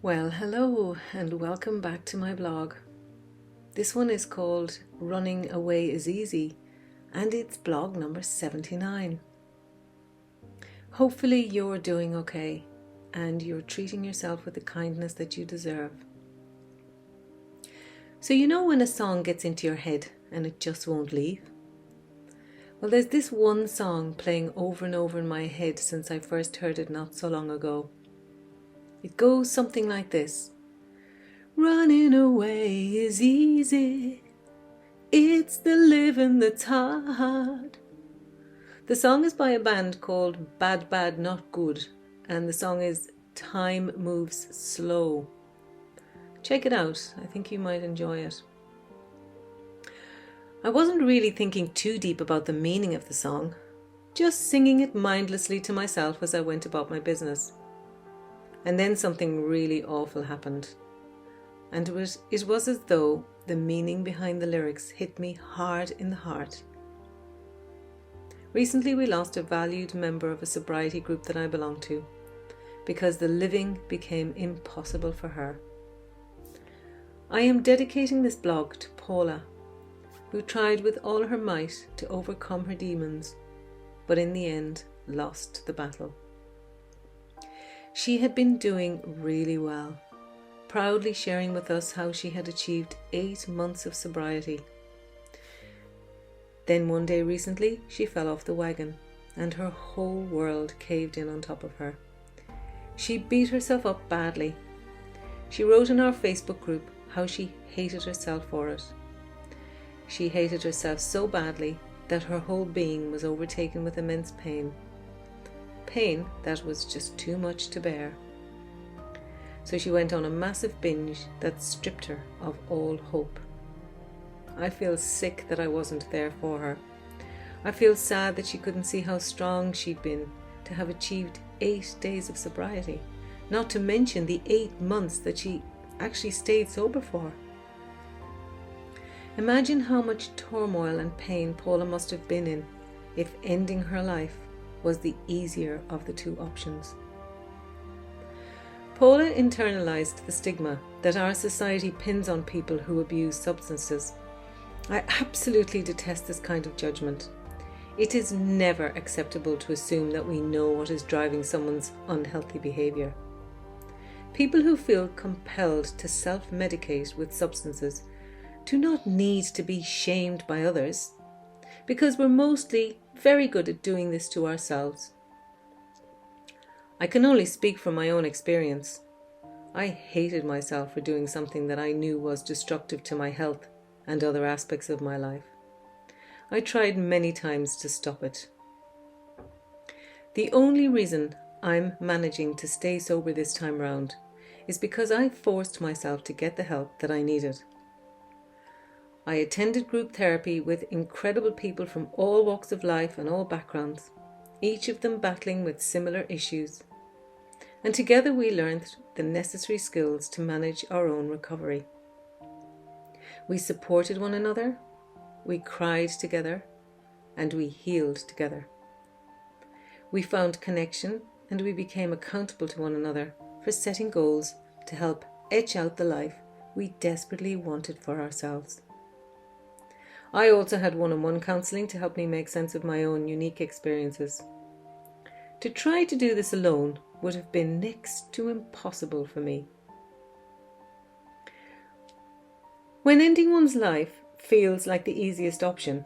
Well, hello and welcome back to my blog. This one is called Running Away is Easy and it's blog number 79. Hopefully you're doing okay and you're treating yourself with the kindness that you deserve. So you know when a song gets into your head and it just won't leave? Well, there's this one song playing over and over in my head since I first heard it not so long ago. It goes something like this. Running away is easy. It's the living that's hard. The song is by a band called Bad Bad Not Good, and the song is Time Moves Slow. Check it out. I think you might enjoy it. I wasn't really thinking too deep about the meaning of the song, just singing it mindlessly to myself as I went about my business. And then something really awful happened. And it was as though the meaning behind the lyrics hit me hard in the heart. Recently we lost a valued member of a sobriety group that I belong to, because the living became impossible for her. I am dedicating this blog to Paula, who tried with all her might to overcome her demons, but in the end lost the battle. She had been doing really well, proudly sharing with us how she had achieved 8 months of sobriety. Then one day recently, she fell off the wagon and her whole world caved in on top of her. She beat herself up badly. She wrote in our Facebook group how she hated herself for it. She hated herself so badly that her whole being was overtaken with immense pain. Pain that was just too much to bear. So she went on a massive binge that stripped her of all hope. I feel sick that I wasn't there for her. I feel sad that she couldn't see how strong she'd been to have achieved 8 days of sobriety, not to mention the 8 months that she actually stayed sober for. Imagine how much turmoil and pain Paula must have been in if ending her life was the easier of the 2 options. Paula internalized the stigma that our society pins on people who abuse substances. I absolutely detest this kind of judgment. It is never acceptable to assume that we know what is driving someone's unhealthy behavior. People who feel compelled to self-medicate with substances do not need to be shamed by others, because we're mostly very good at doing this to ourselves. I can only speak from my own experience. I hated myself for doing something that I knew was destructive to my health and other aspects of my life. I tried many times to stop it. The only reason I'm managing to stay sober this time round is because I forced myself to get the help that I needed. I attended group therapy with incredible people from all walks of life and all backgrounds, each of them battling with similar issues. And together we learned the necessary skills to manage our own recovery. We supported one another, we cried together, and we healed together. We found connection and we became accountable to one another for setting goals to help etch out the life we desperately wanted for ourselves. I also had one-on-one counselling to help me make sense of my own unique experiences. To try to do this alone would have been next to impossible for me. When ending one's life feels like the easiest option,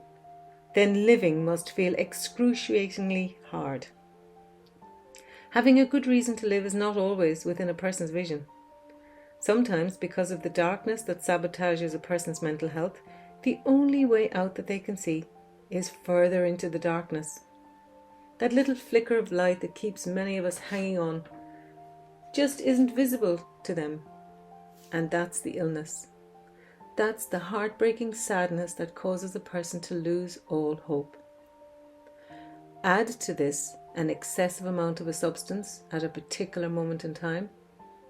then living must feel excruciatingly hard. Having a good reason to live is not always within a person's vision. Sometimes, because of the darkness that sabotages a person's mental health, the only way out that they can see is further into the darkness. That little flicker of light that keeps many of us hanging on just isn't visible to them. And that's the illness. That's the heartbreaking sadness that causes a person to lose all hope. Add to this an excessive amount of a substance at a particular moment in time,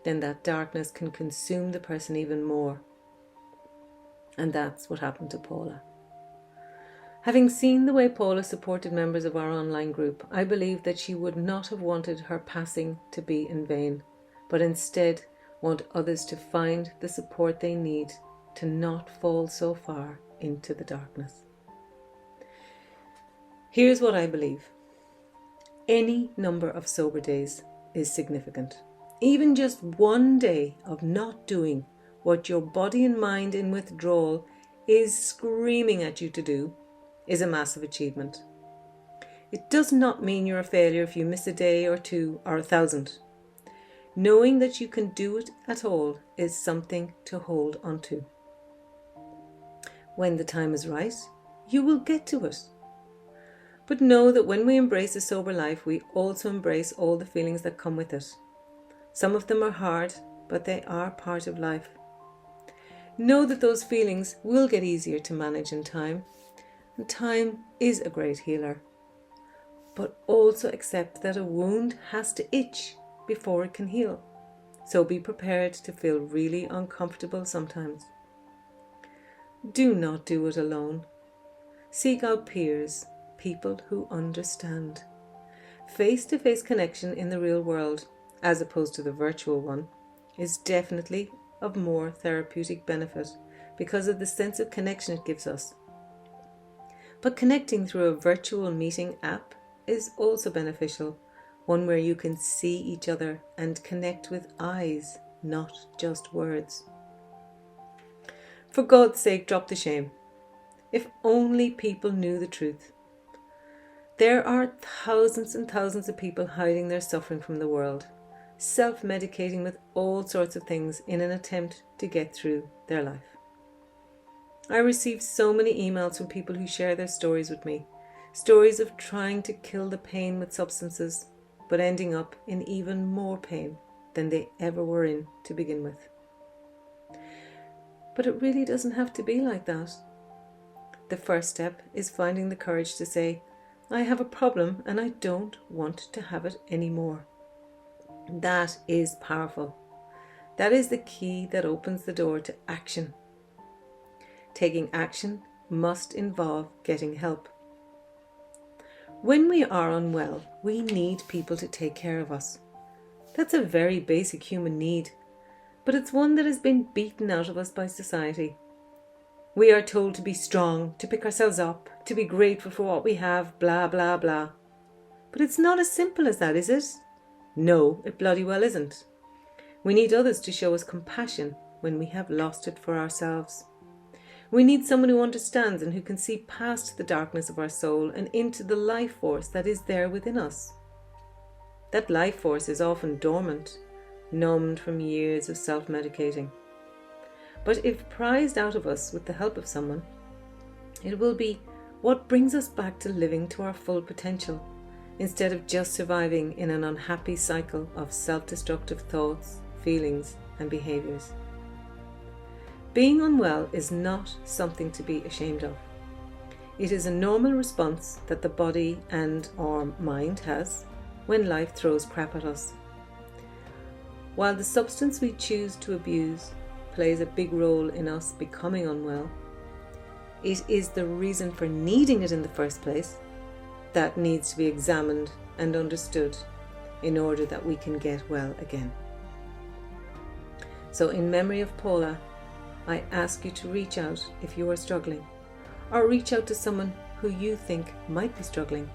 then that darkness can consume the person even more. And that's what happened to Paula. Having seen the way Paula supported members of our online group, I believe that she would not have wanted her passing to be in vain, but instead want others to find the support they need to not fall so far into the darkness. Here's what I believe. Any number of sober days is significant. Even just one day of not doing what your body and mind in withdrawal is screaming at you to do is a massive achievement. It does not mean you're a failure if you miss a day or two or 1,000. Knowing that you can do it at all is something to hold on to. When the time is right, you will get to it. But know that when we embrace a sober life, we also embrace all the feelings that come with it. Some of them are hard, but they are part of life. Know that those feelings will get easier to manage in time, and time is a great healer. But also accept that a wound has to itch before it can heal. So be prepared to feel really uncomfortable sometimes. Do not do it alone. Seek out peers, people who understand. Face-to-face connection in the real world, as opposed to the virtual one, is definitely of more therapeutic benefit because of the sense of connection it gives us. But connecting through a virtual meeting app is also beneficial, one where you can see each other and connect with eyes, not just words. For God's sake, drop the shame. If only people knew the truth. There are thousands and thousands of people hiding their suffering from the world, self-medicating with all sorts of things in an attempt to get through their life. I receive so many emails from people who share their stories with me, stories of trying to kill the pain with substances, but ending up in even more pain than they ever were in to begin with. But it really doesn't have to be like that. The first step is finding the courage to say, I have a problem and I don't want to have it anymore. That is powerful. That is the key that opens the door to action. Taking action must involve getting help. When we are unwell, we need people to take care of us. That's a very basic human need, but it's one that has been beaten out of us by society. We are told to be strong, to pick ourselves up, to be grateful for what we have, blah, blah, blah. But it's not as simple as that, is it? No, it bloody well isn't. We need others to show us compassion when we have lost it for ourselves. We need someone who understands and who can see past the darkness of our soul and into the life force that is there within us. That life force is often dormant, numbed from years of self-medicating. But if prized out of us with the help of someone, it will be what brings us back to living to our full potential, instead of just surviving in an unhappy cycle of self-destructive thoughts, feelings, and behaviours. Being unwell is not something to be ashamed of. It is a normal response that the body and our mind has when life throws crap at us. While the substance we choose to abuse plays a big role in us becoming unwell, it is the reason for needing it in the first place that needs to be examined and understood in order that we can get well again. So in memory of Paula, I ask you to reach out if you are struggling, or reach out to someone who you think might be struggling,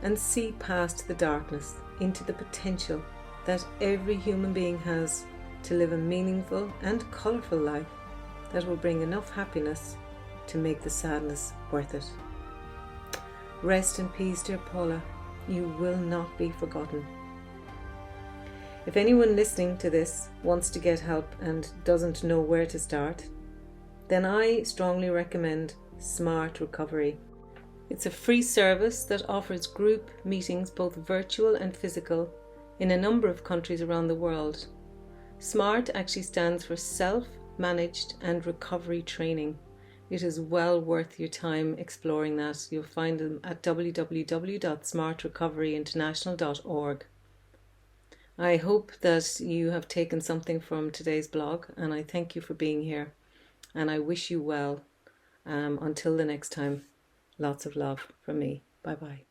and see past the darkness into the potential that every human being has to live a meaningful and colourful life that will bring enough happiness to make the sadness worth it. Rest in peace, dear Paula. You will not be forgotten. If anyone listening to this wants to get help and doesn't know where to start, then I strongly recommend Smart Recovery. It's a free service that offers group meetings, both virtual and physical, in a number of countries around the world. SMART actually stands for Self-Managed and Recovery Training. It is well worth your time exploring that. You'll find them at www.smartrecoveryinternational.org. I hope that you have taken something from today's blog, and I thank you for being here, and I wish you well. Until the next time, lots of love from me. Bye bye.